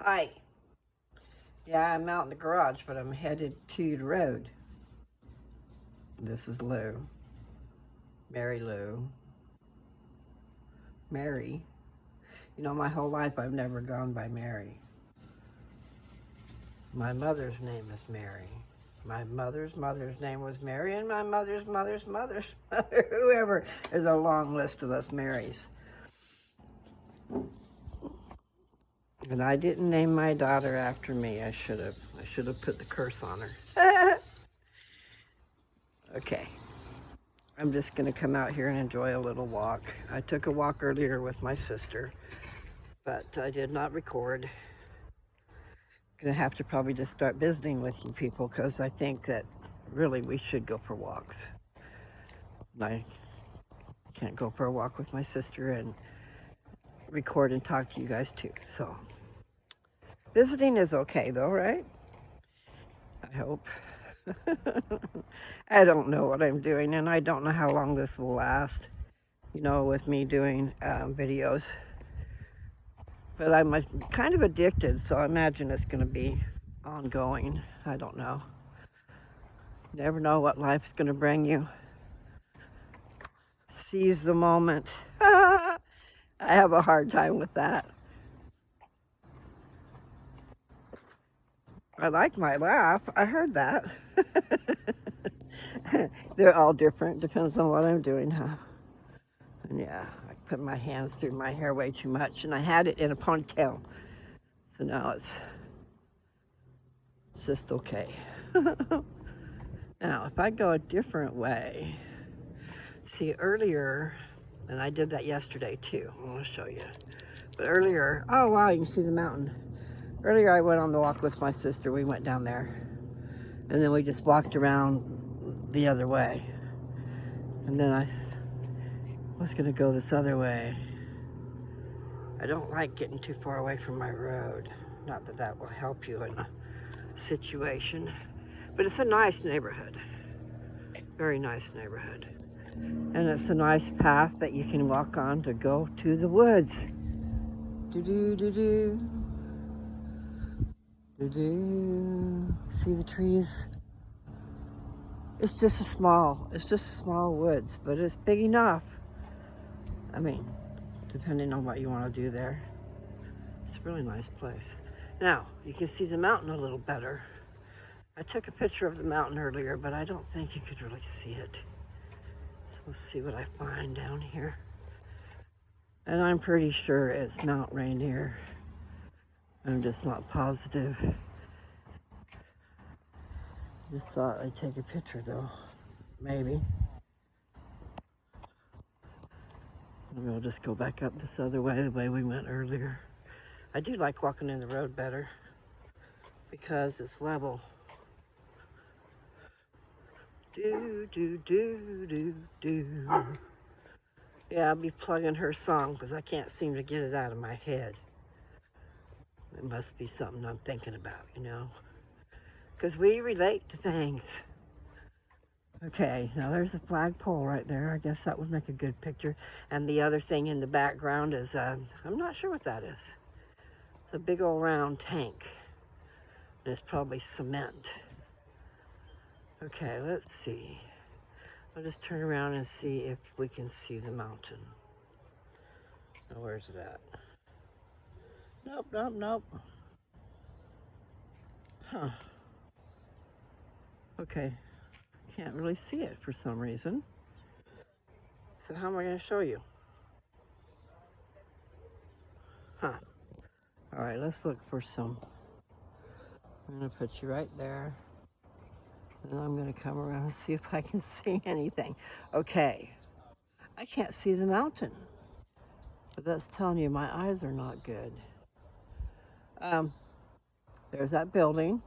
Hi. Yeah, I'm out in the garage, but I'm headed to the road. This is Lou. Mary Lou. Mary. You know, my whole life I've never gone by Mary. My mother's name is Mary. My mother's name was Mary, and my mother's mother, whoever. There's a long list of us Marys. And I didn't name my daughter after me. I should have. I should have put the curse on her. Okay. I'm just going to come out here and enjoy a little walk. I took a walk earlier with my sister, but I did not record. I'm going to have to probably just start visiting with you people because I think that really we should go for walks. I can't go for a walk with my sister and record and talk to you guys too. So visiting is okay though, right? I hope. I don't know what I'm doing and I don't know how long this will last, you know, with me doing videos. But I'm kind of addicted, so I imagine it's going to be ongoing. I don't know. You never know what life's going to bring you. Seize the moment. I have a hard time with that. I like my laugh. I heard that. They're all different. Depends on what I'm doing, huh? And yeah, I put my hands through my hair way too much, and I had it in a ponytail. So now it's just okay. Now, if I go a different way, see earlier, and I did that yesterday too. I'm going to show you. But earlier, oh wow, you can see the mountain. Earlier I went on the walk with my sister. We went down there. And then we just walked around the other way. And then I was going to go this other way. I don't like getting too far away from my road. Not that that will help you in a situation. But it's a nice neighborhood. Very nice neighborhood. And it's a nice path that you can walk on to go to the woods. Do-do-do-do. Do-do. See the trees? It's just small woods, but it's big enough. I mean, depending on what you want to do there. It's a really nice place. Now, you can see the mountain a little better. I took a picture of the mountain earlier, but I don't think you could really see it. So we'll see what I find down here. And I'm pretty sure it's Mount Rainier. I'm just not positive. Just thought I'd take a picture though. Maybe. Maybe I'll just go back up this other way, the way we went earlier. I do like walking in the road better because it's level. Do, do, do, do, do. Yeah, I'll be plugging her song because I can't seem to get it out of my head. It must be something I'm thinking about, you know? Because we relate to things. Okay, now there's a flagpole right there. I guess that would make a good picture. And the other thing in the background is, I'm not sure what that is. It's a big old round tank. And it's probably cement. Okay, let's see. I'll just turn around and see if we can see the mountain. Now, where's it at? Nope, nope, nope. Huh. Okay. Can't really see it for some reason. So how am I going to show you? Huh. All right, let's look for some. I'm going to put you right there. And then I'm going to come around and see if I can see anything. Okay. I can't see the mountain. But that's telling you my eyes are not good. There's that building.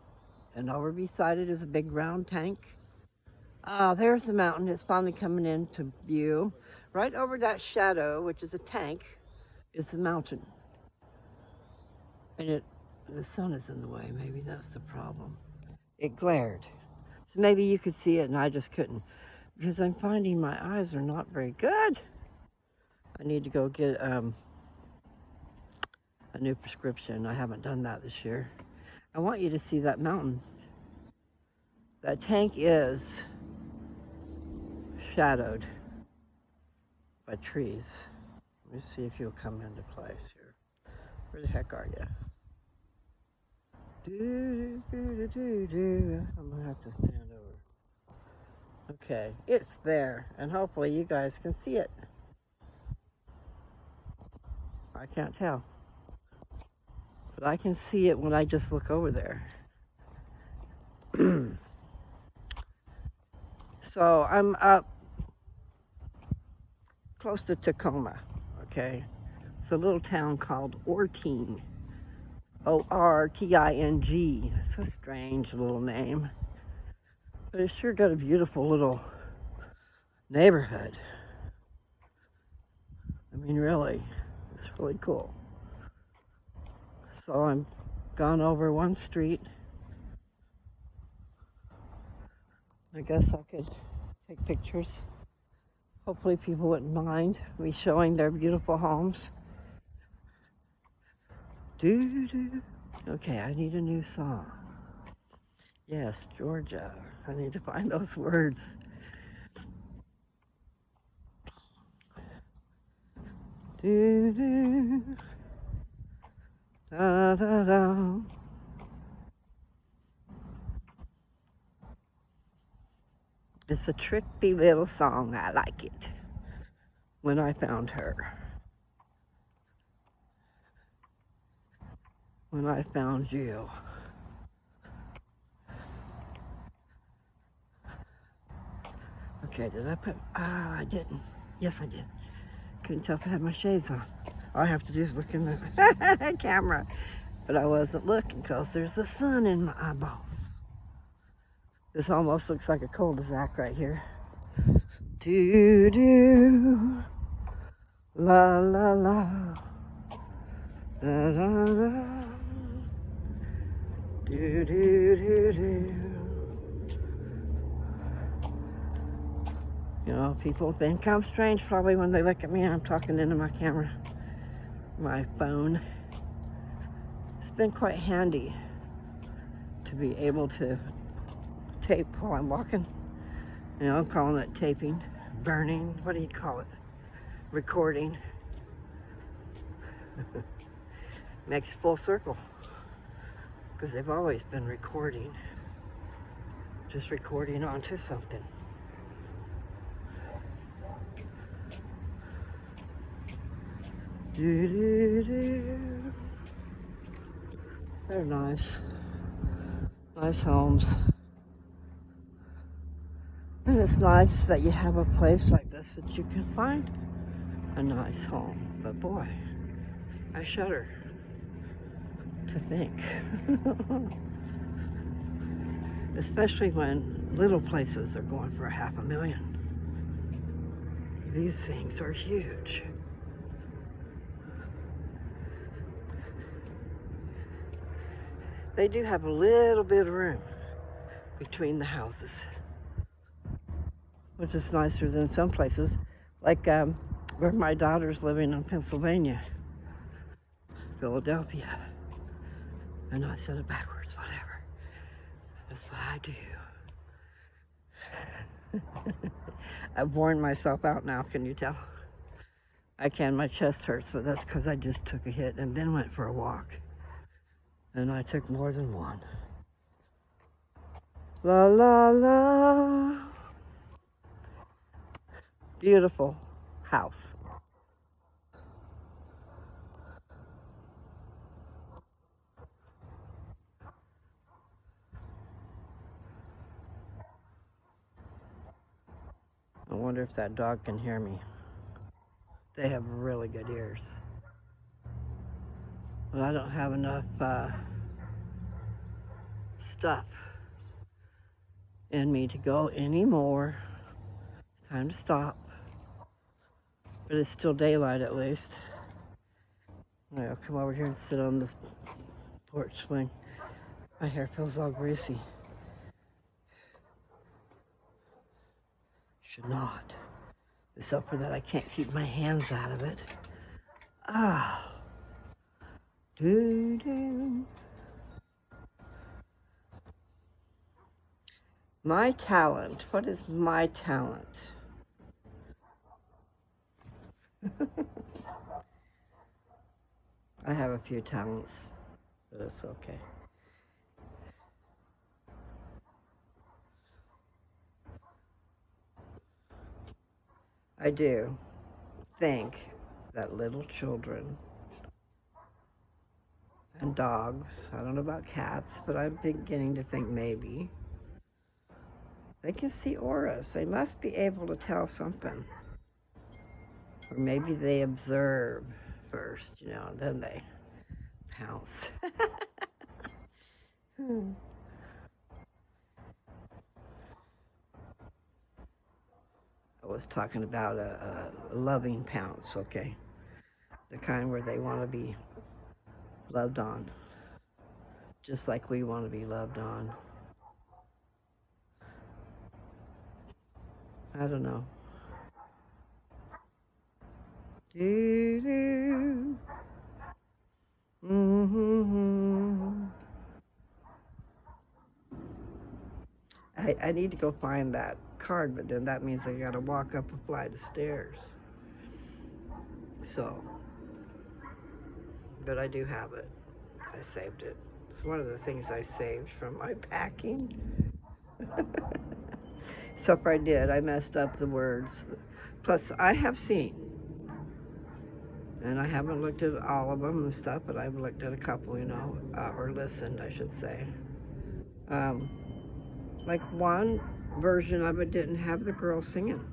And over beside it is a big round tank. There's the mountain. It's finally coming into view. Right over that shadow, which is a tank, is the mountain. And the sun is in the way. Maybe that's the problem. It glared. So maybe you could see it and I just couldn't. Because I'm finding my eyes are not very good. I need to go get a new prescription. I haven't done that this year. I want you to see that mountain. That tank is shadowed by trees. Let me see if you'll come into place here. Where the heck are you? I'm gonna have to stand over. Okay, it's there, and hopefully you guys can see it. I can't tell, but I can see it when I just look over there. So I'm up close to Tacoma, okay? It's a little town called Orting. O-R-T-I-N-G. It's a strange little name, but it's sure got a beautiful little neighborhood. I mean, really, it's really cool. So I'm gone over one street. I guess I could take pictures. Hopefully people wouldn't mind me showing their beautiful homes. Okay, I need a new song. Yes, Georgia. I need to find those words. Da, da, da. It's a tricky little song. I like it. When I found her. When I found you. Okay, did I put... I didn't. Yes, I did. Couldn't tell if I had my shades on. All I have to do is look in the camera. But I wasn't looking because there's the sun in my eyeballs. This almost looks like a cul-de-sac right here. Do-do. La, la, la. La, la, la. Do-do-do-do. You know, people think I'm strange probably when they look at me and I'm talking into my camera, my phone. It's been quite handy to be able to tape while I'm walking. You know, I'm calling it taping, burning, what do you call it? Recording. Makes full circle. Because they've always been recording. Just recording onto something. They're nice. Nice homes. And it's nice that you have a place like this that you can find a nice home. But boy, I shudder to think. Especially when little places are going for $500,000. These things are huge. They do have a little bit of room between the houses, which is nicer than some places, like where my daughter's living in Pennsylvania, Philadelphia. And I said it backwards, whatever. That's what I do. I've worn myself out now, can you tell? I can, my chest hurts, but that's because I just took a hit and then went for a walk. And I took more than one. La la la. Beautiful house. I wonder if that dog can hear me. They have really good ears. But I don't have enough stuff in me to go anymore. It's time to stop. But it's still daylight at least. I'll come over here and sit on this porch swing. My hair feels all greasy. Should not. Except for that I can't keep my hands out of it. Ah. Do, do. My talent. What is my talent? I have a few talents, but it's okay. I do think that little children and dogs, I don't know about cats, but I'm beginning to think maybe, they can see auras. They must be able to tell something. Or maybe they observe first, and then they pounce. I was talking about a loving pounce, okay? The kind where they want to be loved on, just like we want to be loved on. I don't know. Do-do. Mm-hmm. I need to go find that card, but then that means I gotta walk up a flight of stairs. So, but I do have it. I saved it. It's one of the things I saved from my packing. So far I did. I messed up the words. Plus, I have seen, and I haven't looked at all of them and stuff, but I've looked at a couple, or listened, I should say. Like one version of it didn't have the girl singing.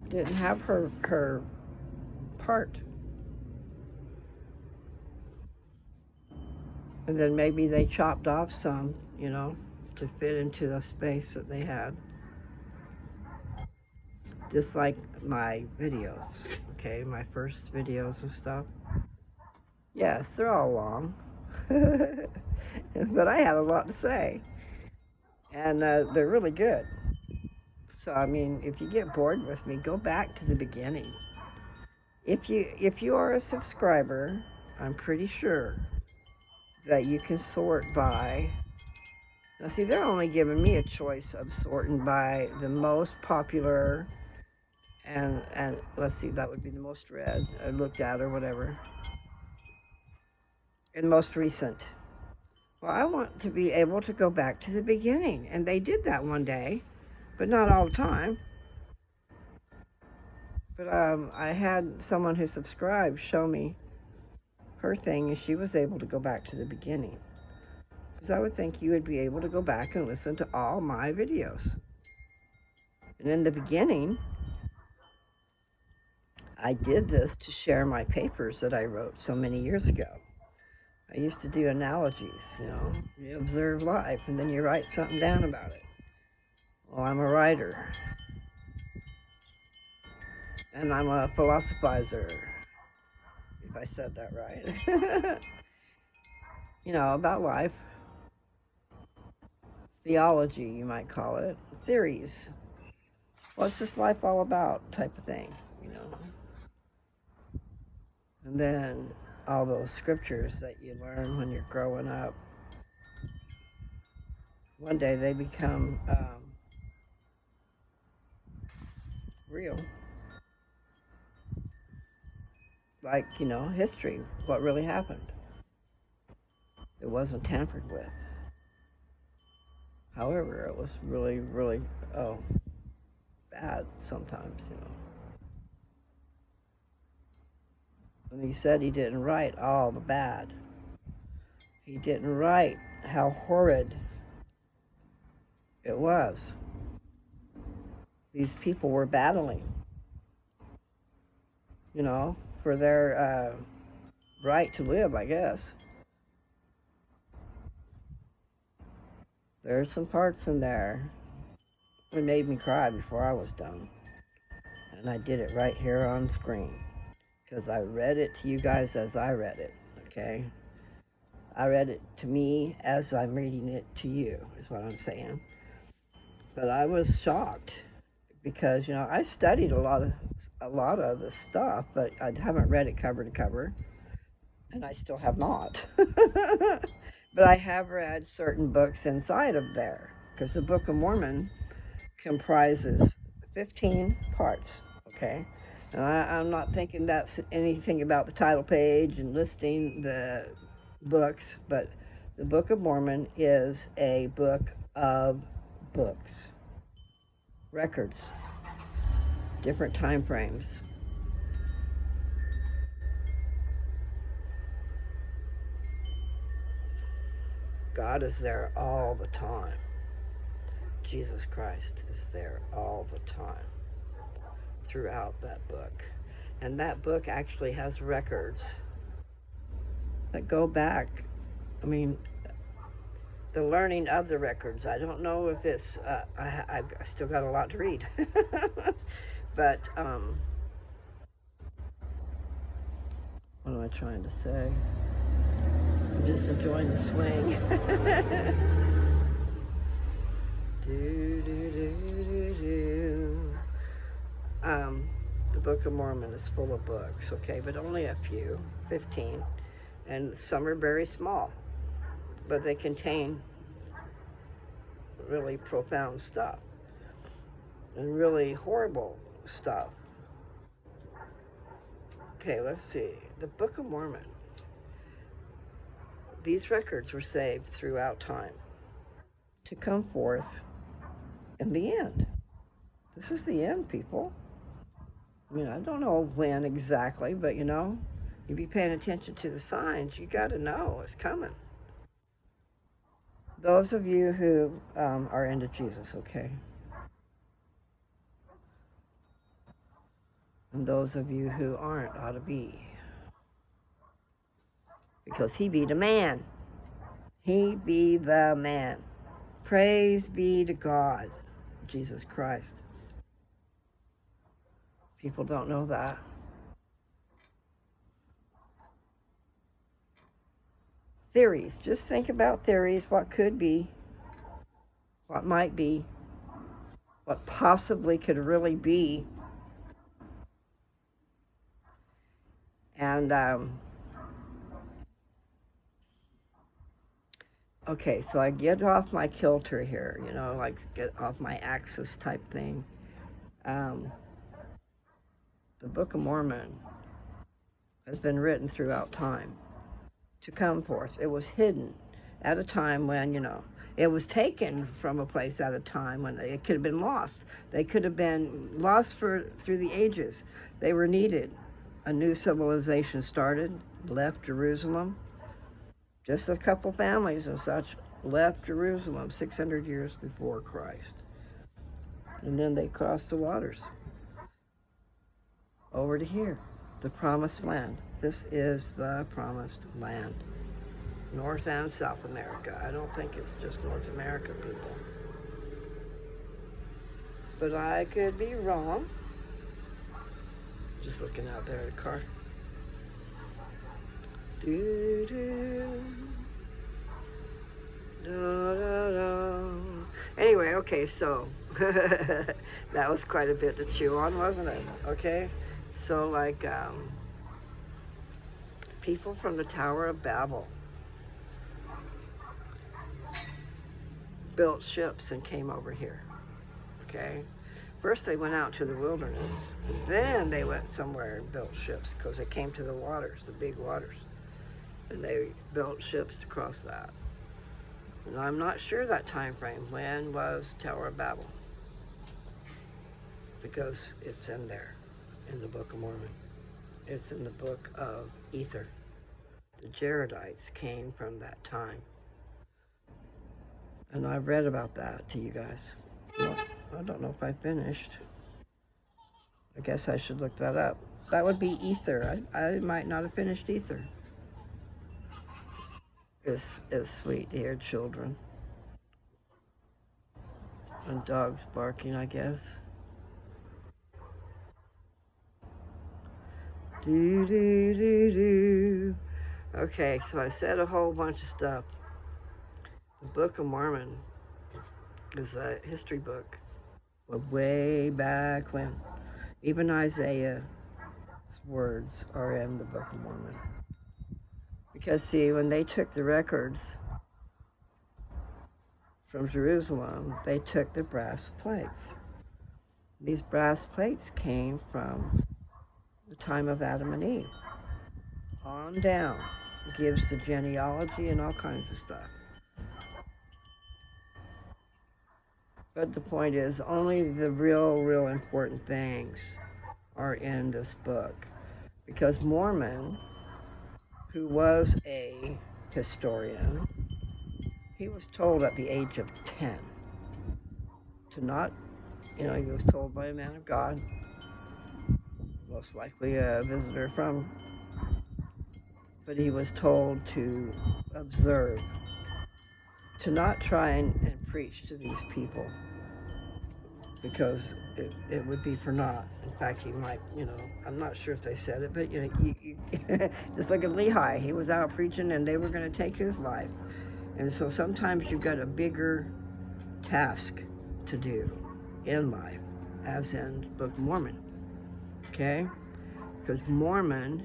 Didn't have her part. And then maybe they chopped off some, to fit into the space that they had. Just like my videos, okay? My first videos and stuff. Yes, they're all long. But I had a lot to say. And they're really good. So, I mean, if you get bored with me, go back to the beginning. If you are a subscriber, I'm pretty sure that you can sort by. Now, see, they're only giving me a choice of sorting by the most popular, and let's see, that would be the most read, or looked at, or whatever, and most recent. Well, I want to be able to go back to the beginning, and they did that one day, but not all the time. But I had someone who subscribed show me her thing, and she was able to go back to the beginning. Because I would think you would be able to go back and listen to all my videos. And in the beginning, I did this to share my papers that I wrote so many years ago. I used to do analogies, you observe life and then you write something down about it. Well, I'm a writer. And I'm a philosophizer, if I said that right. About life. Theology, you might call it. Theories. What's this life all about type of thing, And then all those scriptures that you learn when you're growing up. One day they become real. Like, history, what really happened. It wasn't tampered with. However, it was really, really, bad sometimes, And he said he didn't write all the bad. He didn't write how horrid it was. These people were battling, for their right to live, I guess. There's some parts in there that made me cry before I was done. And I did it right here on screen. Because I read it to you guys as I read it, okay? I read it to me as I'm reading it to you, is what I'm saying. But I was shocked because, I studied a lot of the stuff, but I haven't read it cover to cover. and I still have not. But I have read certain books inside of there because the Book of Mormon comprises 15 parts, okay? And I'm not thinking that's anything about the title page and listing the books, but the Book of Mormon is a book of books, records, different time frames. God is there all the time. Jesus Christ is there all the time throughout that book. And that book actually has records that go back. I mean, the learning of the records. I don't know if it's, I still got a lot to read. But, what am I trying to say? I'm just enjoying the swing. do, do, do, do. The Book of Mormon is full of books, okay, but only a few, 15, and some are very small, but they contain really profound stuff and really horrible stuff. Okay, let's see. The Book of Mormon. These records were saved throughout time to come forth in the end. This is the end, people. I mean, I don't know when exactly, but you know, you be paying attention to the signs, you got to know it's coming. Those of you who are into Jesus, okay? And those of you who aren't ought to be. Because he be the man. He be the man. Praise be to God, Jesus Christ. People don't know that. Theories. Just think about theories. What could be, what might be, what possibly could really be. And, okay, so I get off my kilter here, you know, like get off my axis type thing. The Book of Mormon has been written throughout time to come forth. It was hidden at a time when, you know, it was taken from a place at a time when it could have been lost. They could have been lost through the ages. They were needed. A new civilization started, left Jerusalem. Just a couple families and such left Jerusalem 600 years before Christ. And then they crossed the waters over to here, the promised land. This is the promised land. North and South America. I don't think it's just North America, people. But I could be wrong. Just looking out there at a car. Anyway, okay, so that was quite a bit to chew on, wasn't it? Okay, so like people from the Tower of Babel built ships and came over here. Okay, first they went out to the wilderness, and then they went somewhere and built ships because they came to the waters, the big waters. And they built ships to cross that. And I'm not sure that time frame. When was Tower of Babel? Because it's in there, in the Book of Mormon. It's in the Book of Ether. The Jaredites came from that time. And I've read about that to you guys. Well, I don't know if I finished. I guess I should look that up. That would be Ether. I might not have finished Ether. It's sweet to hear children and dogs barking, I guess. Do, do, do, do. Okay, so I said a whole bunch of stuff. The Book of Mormon is a history book of way back when. Even Isaiah's words are in the Book of Mormon. Because see, when they took the records from Jerusalem, they took the brass plates. These brass plates came from the time of Adam and Eve on down. It gives the genealogy and all kinds of stuff. But the point is, only the real important things are in this book. Because Mormon, who was a historian, he was told at the age of 10 to not, he was told by a man of God, most likely a visitor from, but he was told to observe, to not try and preach to these people, because it would be for naught. In fact, he might, I'm not sure if they said it, but just like at Lehi, he was out preaching and they were going to take his life. And so sometimes you've got a bigger task to do in life, as in the Book of Mormon, okay? Because Mormon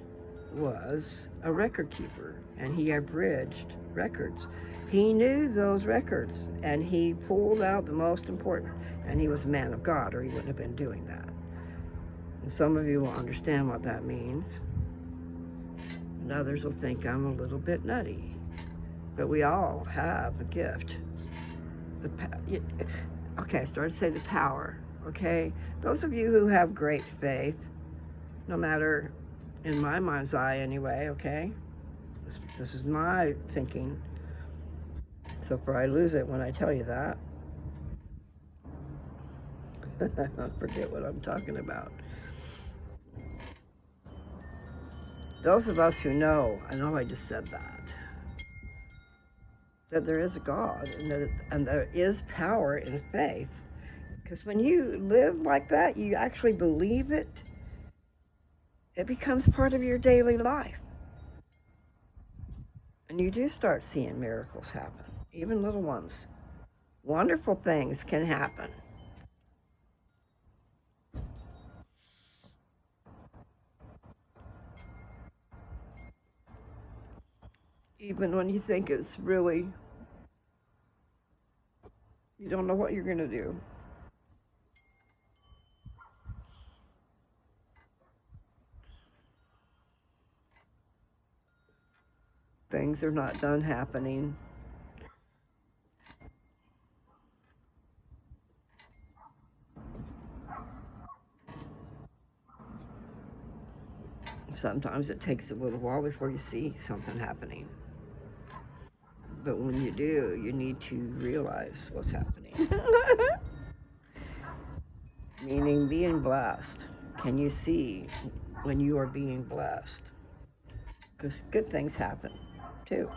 was a record keeper, and he abridged records. He knew those records, and he pulled out the most important, and he was a man of God, or he wouldn't have been doing that. And some of you will understand what that means, and others will think I'm a little bit nutty. But we all have a gift. Okay, I started to say the power, okay? Those of you who have great faith, no matter, in my mind's eye anyway, okay? This is my thinking, so far I lose it when I tell you that. I forget what I'm talking about. Those of us who know, I know I just said that there is a God, and there is power in faith. Because when you live like that, you actually believe it, it becomes part of your daily life. And you do start seeing miracles happen, even little ones. Wonderful things can happen. Even when you think it's really, you don't know what you're going to do. Things are not done happening. Sometimes it takes a little while before you see something happening. But when you do, you need to realize what's happening. Meaning being blessed. Can you see when you are being blessed? Because good things happen too.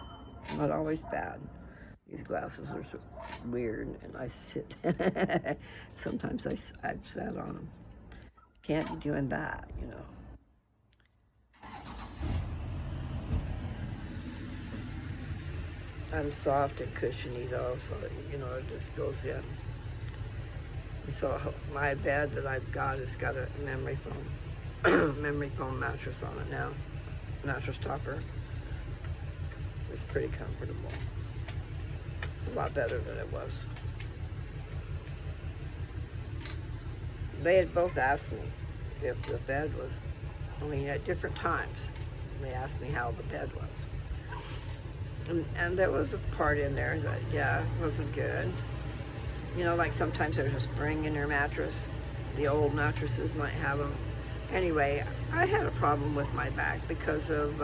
Not always bad. These glasses are so weird, and I sit. Sometimes I've sat on them. Can't be doing that, I'm soft and cushiony though, so it just goes in. So my bed that I've got has got a memory foam mattress on it now, mattress topper. It's pretty comfortable, a lot better than it was. They had both asked me if the bed was, at different times, they asked me how the bed was. And there was a part in there that, wasn't good. Like sometimes there's a spring in your mattress. The old mattresses might have them. Anyway, I had a problem with my back because of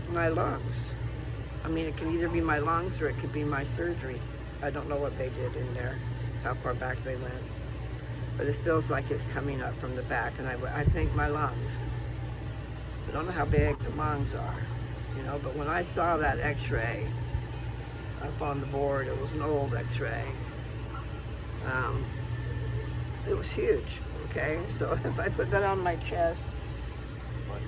my lungs. It could either be my lungs or it could be my surgery. I don't know what they did in there, how far back they went. But it feels like it's coming up from the back, and I think my lungs. I don't know how big the lungs are, but when I saw that x-ray up on the board, it was an old x-ray. It was huge, okay? So if I put that on my chest,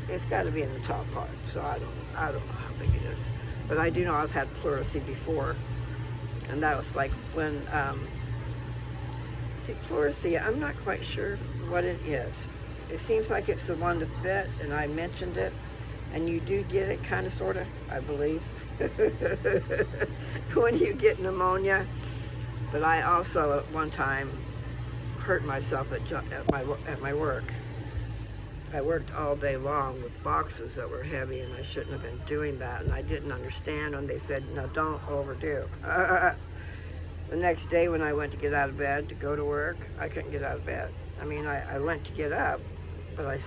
it's got to be in the top part, so I don't know how big it is. But I do know I've had pleurisy before, and that was like when, pleurisy, I'm not quite sure what it is. It seems like it's the one to fit, and I mentioned it, And you do get it, kind of, sort of, I believe, when you get pneumonia. But I also, at one time, hurt myself at my work. I worked all day long with boxes that were heavy, and I shouldn't have been doing that. And I didn't understand when they said, no, don't overdo. The next day when I went to get out of bed to go to work, I couldn't get out of bed. I mean, I went to get up, but I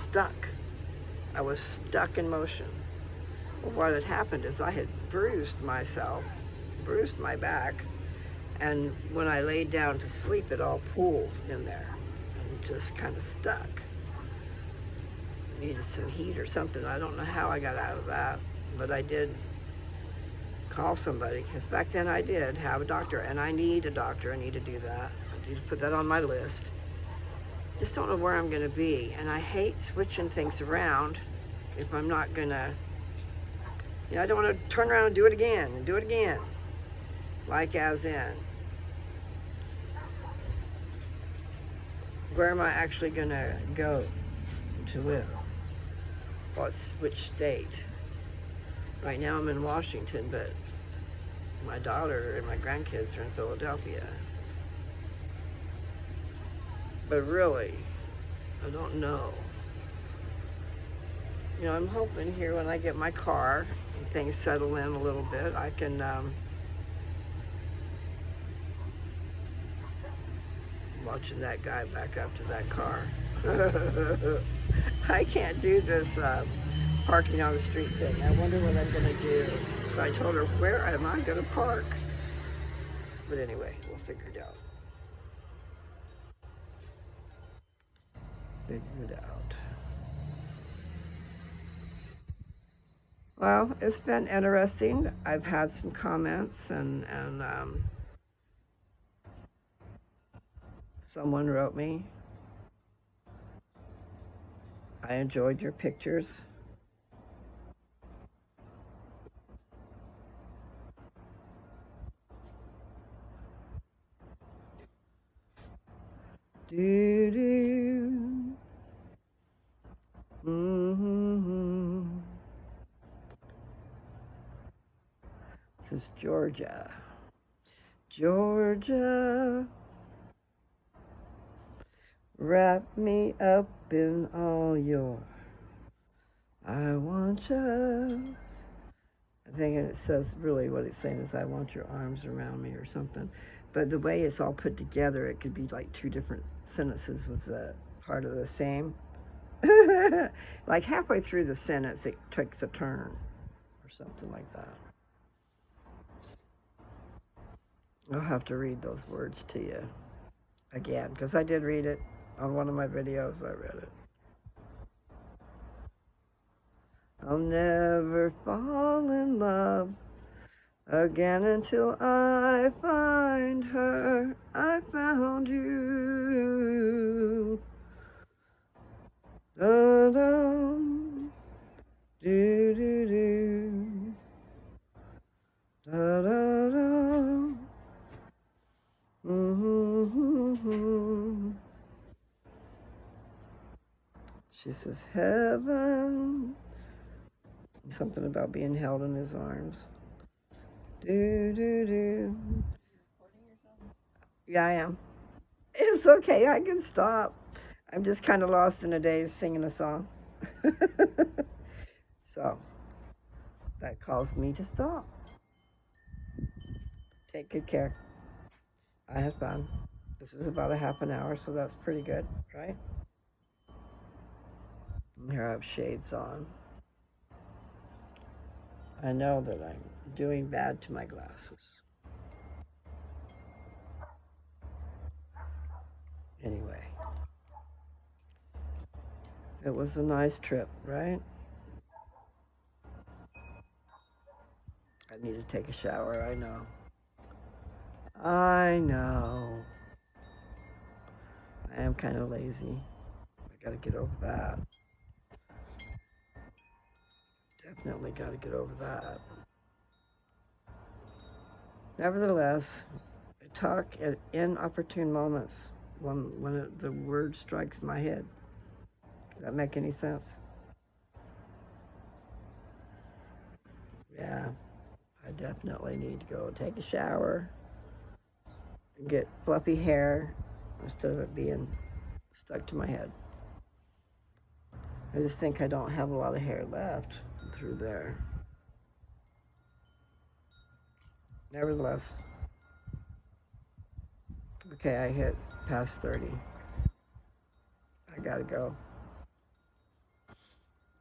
was stuck in motion. Well, what had happened is I had bruised myself, bruised my back, and when I laid down to sleep, it all pooled in there and just kind of stuck. Needed some heat or something. I don't know how I got out of that, but I did call somebody, because back then I did have a doctor, and I need a doctor. I need to do that. I need to put that on my list. Just don't know where I'm going to be, and I hate switching things around if I'm not going to, I don't want to turn around and do it again, like as in, where am I actually going to go to live? Which state? Right now I'm in Washington, but my daughter and my grandkids are in Philadelphia. But really, I don't know. I'm hoping here when I get my car and things settle in a little bit, I can watching that guy back up to that car. I can't do this parking on the street thing. I wonder what I'm going to do. So I told her, where am I going to park? But anyway, we'll figure it out. Well, it's been interesting. I've had some comments, and someone wrote me, I enjoyed your pictures. Do-do. Mm-hmm. This is Georgia. Georgia, wrap me up in all your I want you. I think it says, really what it's saying is, I want your arms around me or something. But the way it's all put together, it could be like two different sentences with the part of the same. Like halfway through the sentence, it takes a turn or something like that. I'll have to read those words to you again, because I did read it on one of my videos. I read it. I'll never fall in love again until I find her. I found you. Da-da, do-do-do. Da-da-da. Mm-hmm. She says, heaven. Something about being held in his arms. Do-do-do. Yeah, I am. It's okay, I can stop. I'm just kind of lost in a daze singing a song. So, that calls me to stop. Take good care. I had fun. This is about a half an hour, so that's pretty good, right? And here I have shades on. I know that I'm doing bad to my glasses. Anyway, it was a nice trip, right? I need to take a shower, I know. I know. I am kind of lazy. I gotta get over that. Definitely gotta get over that. Nevertheless, I talk at inopportune moments when the word strikes my head. Does that make any sense? Yeah, I definitely need to go take a shower, get fluffy hair instead of it being stuck to my head. I just think I don't have a lot of hair left through there. Nevertheless, okay, I hit past 30. I gotta go.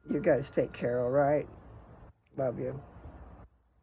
You guys take care, all right? Love you.